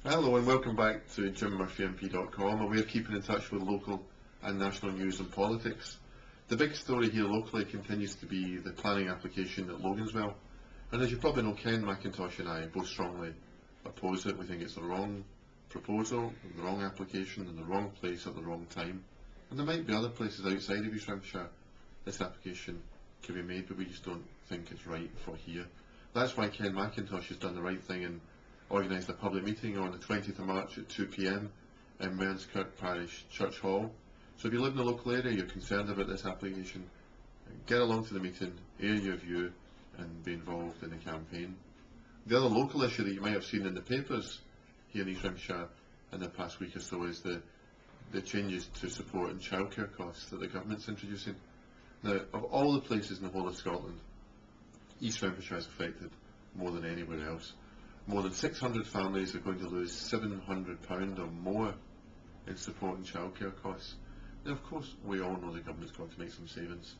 Hello and welcome back to jimmurphymp.com, a way of keeping in touch with local and national news and politics. The big story here locally continues to be the planning application at Loganswell, and as you probably know, Ken McIntosh and I both strongly oppose it. We think it's the wrong proposal, the wrong application, in the wrong place at the wrong time. And there might be other places outside of East Renfrewshire this application could be made, but we just don't think it's right for here. That's why Ken McIntosh has done the right thing and organised a public meeting on the 20th of March at 2 p.m. in Mearnskirk Parish Church Hall. So if you live in the local area, you're concerned about this application, get along to the meeting, air your view and be involved in the campaign. The other local issue that you might have seen in the papers here in East Renfrewshire in the past week or so is the changes to support and childcare costs that the government's introducing. Now, of all the places in the whole of Scotland, East Renfrewshire is affected more than anywhere else. More than 600 families are going to lose £700 or more in support and childcare costs. Now, of course, we all know the government's got to make some savings,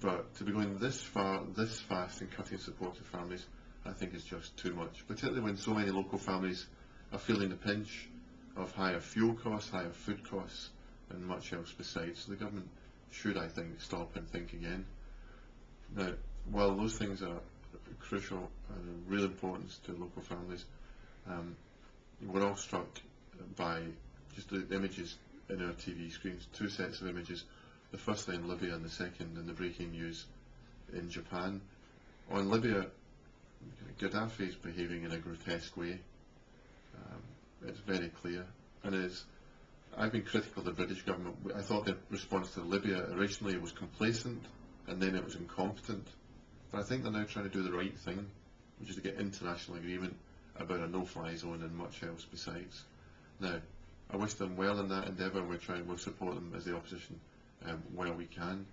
but to be going this far, this fast in cutting support to families, I think is just too much, particularly when so many local families are feeling the pinch of higher fuel costs, higher food costs, and much else besides. So the government should, I think, stop and think again. Now, while those things are crucial and of real importance to local families, we're all struck by just the images in our TV screens, two sets of images, the first in Libya and the second in the breaking news in Japan. On Libya, Gaddafi is behaving in a grotesque way. It's very clear, and I've been critical of the British government. I thought the response to Libya originally was complacent and then it was incompetent. But I think they're now trying to do the right thing, which is to get international agreement about a no-fly zone and much else besides. Now, I wish them well in that endeavour. We'll support them as the opposition where we can.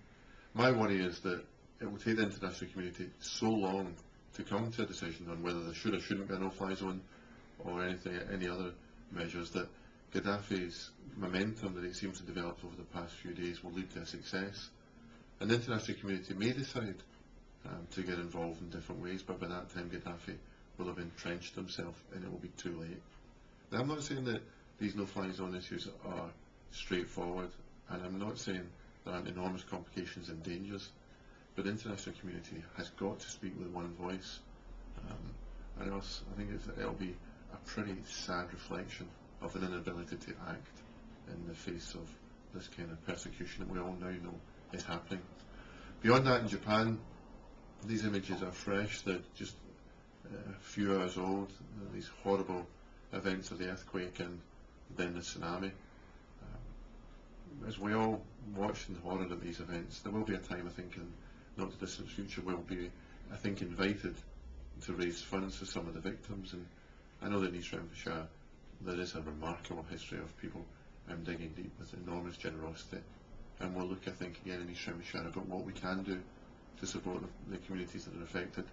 My worry is that it will take the international community so long to come to a decision on whether there should or shouldn't be a no-fly zone or any other measures, that Gaddafi's momentum that he seems to have developed over the past few days will lead to a success. And the international community may decide to get involved in different ways, but by that time Gaddafi will have entrenched himself and it will be too late. Now, I'm not saying that these no-fly zone issues are straightforward, and I'm not saying there aren't enormous complications and dangers, but the international community has got to speak with one voice, and else I think it'll be a pretty sad reflection of an inability to act in the face of this kind of persecution that we all now know is happening. Beyond that, in Japan, these images are fresh. They're just a few hours old. These horrible events of the earthquake and then the tsunami. As we all watch in horror of these events, there will be a time, I think, in not too distant future, we'll be, I think, invited to raise funds for some of the victims. And I know that in East Renfrewshire there is a remarkable history of people digging deep with enormous generosity. And we'll look, I think, again in East Renfrewshire about what we can do to support the communities that are affected.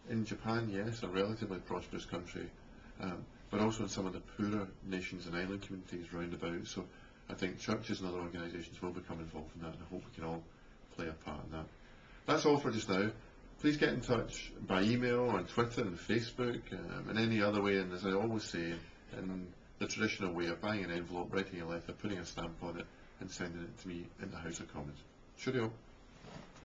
In Japan, yes, a relatively prosperous country, but also in some of the poorer nations and island communities round about. So I think churches and other organisations will become involved in that, and I hope we can all play a part in that. That's all for just now. Please get in touch by email, on Twitter and Facebook, and any other way, and as I always say, in the traditional way of buying an envelope, writing a letter, putting a stamp on it, and sending it to me in the House of Commons. Cheerio.